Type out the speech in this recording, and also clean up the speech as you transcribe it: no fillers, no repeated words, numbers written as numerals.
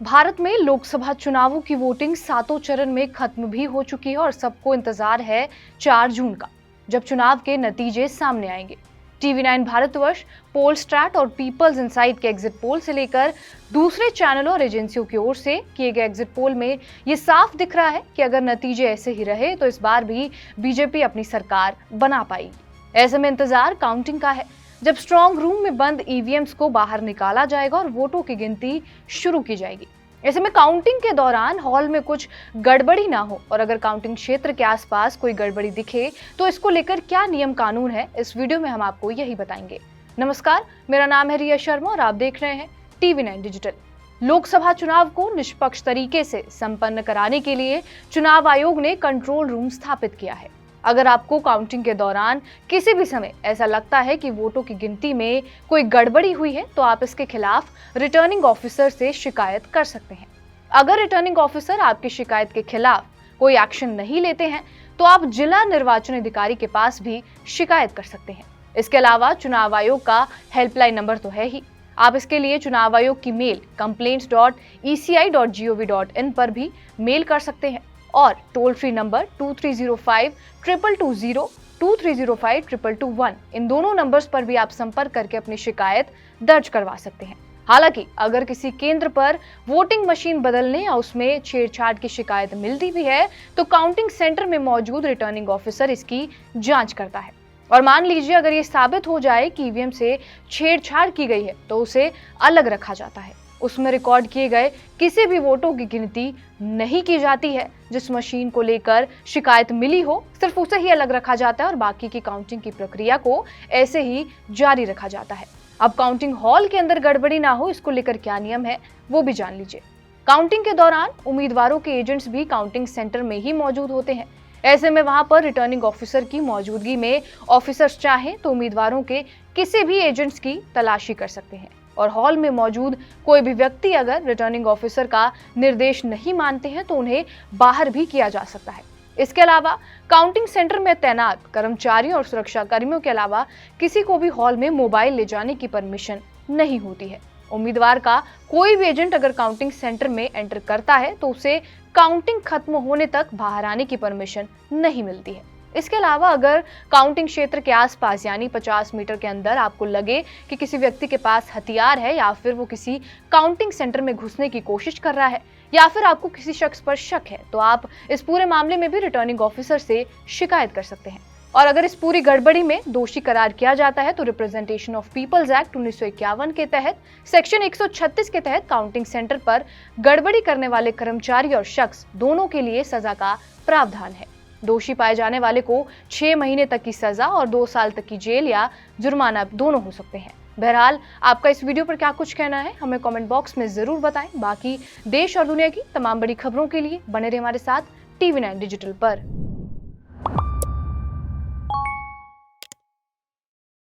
भारत में लोकसभा चुनावों की वोटिंग सातों चरण में खत्म भी हो चुकी है और सबको इंतजार है 4 जून का, जब चुनाव के नतीजे सामने आएंगे। टीवी9 भारतवर्ष, पोलस्ट्रैट और पीपल्स इनसाइट के एग्जिट पोल से लेकर दूसरे चैनलों और एजेंसियों की ओर से किए गए एग्जिट पोल में ये साफ दिख रहा है कि अगर नतीजे ऐसे ही रहे तो इस बार भी बीजेपी अपनी सरकार बना पाएगी। ऐसे में इंतजार काउंटिंग का है, जब स्ट्रांग रूम में बंद ईवीएम्स को बाहर निकाला जाएगा और वोटों की गिनती शुरू की जाएगी। ऐसे में काउंटिंग के दौरान हॉल में कुछ गड़बड़ी ना हो, और अगर काउंटिंग क्षेत्र के आसपास कोई गड़बड़ी दिखे तो इसको लेकर क्या नियम कानून है, इस वीडियो में हम आपको यही बताएंगे। नमस्कार, मेरा नाम है रिया शर्मा और आप देख रहे हैं टीवी9 डिजिटल। लोकसभा चुनाव को निष्पक्ष तरीके से संपन्न कराने के लिए चुनाव आयोग ने कंट्रोल रूम स्थापित किया है। अगर आपको काउंटिंग के दौरान किसी भी समय ऐसा लगता है कि वोटों की गिनती में कोई गड़बड़ी हुई है तो आप इसके खिलाफ रिटर्निंग ऑफिसर से शिकायत कर सकते हैं। अगर रिटर्निंग ऑफिसर आपकी शिकायत के खिलाफ कोई एक्शन नहीं लेते हैं तो आप जिला निर्वाचन अधिकारी के पास भी शिकायत कर सकते हैं। इसके अलावा चुनाव आयोग का हेल्पलाइन नंबर तो है ही, आप इसके लिए चुनाव आयोग की मेल complaints.eci.gov.in पर भी मेल कर सकते हैं और टोल फ्री नंबर 2305-222-0, 2305-222-1 इन दोनों नंबर्स पर भी आप संपर्क करके अपनी शिकायत दर्ज करवा सकते हैं। हालांकि अगर किसी केंद्र पर वोटिंग मशीन बदलने या उसमें छेड़छाड़ की शिकायत मिलती भी है तो काउंटिंग सेंटर में मौजूद रिटर्निंग ऑफिसर इसकी जांच करता है। और मान लीजिए अगर ये साबित हो जाए कि ईवीएम से छेड़छाड़ की गई है तो उसे अलग रखा जाता है। उसमें रिकॉर्ड किए गए किसी भी वोटों की गिनती नहीं की जाती है। जिस मशीन को लेकर शिकायत मिली हो सिर्फ उसे ही अलग रखा जाता है और बाकी की काउंटिंग की प्रक्रिया को ऐसे ही जारी रखा जाता है। अब काउंटिंग हॉल के अंदर गड़बड़ी ना हो, इसको लेकर क्या नियम है वो भी जान लीजिए। काउंटिंग के दौरान उम्मीदवारों के एजेंट्स भी काउंटिंग सेंटर में ही मौजूद होते हैं। ऐसे में वहां पर रिटर्निंग ऑफिसर की मौजूदगी में ऑफिसर्स चाहें तो उम्मीदवारों के किसी भी एजेंट्स की तलाशी कर सकते हैं और हॉल में मौजूद कोई भी व्यक्ति अगर रिटर्निंग ऑफिसर का निर्देश नहीं मानते हैं तो उन्हें बाहर भी किया जा सकता है। इसके अलावा काउंटिंग सेंटर में तैनात कर्मचारियों और सुरक्षा कर्मियों के अलावा किसी को भी हॉल में मोबाइल ले जाने की परमिशन नहीं होती है। उम्मीदवार का कोई भी एजेंट अगर काउंटिंग सेंटर में एंटर करता है तो उसे काउंटिंग खत्म होने तक बाहर आने की परमिशन नहीं मिलती है। इसके अलावा अगर काउंटिंग क्षेत्र के आसपास यानी 50 मीटर के अंदर आपको लगे कि किसी व्यक्ति के पास हथियार है या फिर वो किसी काउंटिंग सेंटर में घुसने की कोशिश कर रहा है या फिर आपको किसी शख्स पर शक है तो आप इस पूरे मामले में भी रिटर्निंग ऑफिसर से शिकायत कर सकते हैं। और अगर इस पूरी गड़बड़ी में दोषी करार किया जाता है तो रिप्रेजेंटेशन ऑफ पीपल्स एक्ट 1951 के तहत सेक्शन 136 के तहत काउंटिंग सेंटर पर गड़बड़ी करने वाले कर्मचारी और शख्स दोनों के लिए सजा का प्रावधान है। दोषी पाए जाने वाले को 6 महीने तक की सजा और 2 साल तक की जेल या जुर्माना दोनों हो सकते हैं। बहरहाल आपका इस वीडियो पर क्या कुछ कहना है हमें कमेंट बॉक्स में जरूर बताएं। बाकी देश और दुनिया की तमाम बड़ी खबरों के लिए बने रहे हमारे साथ टीवी9 डिजिटल पर।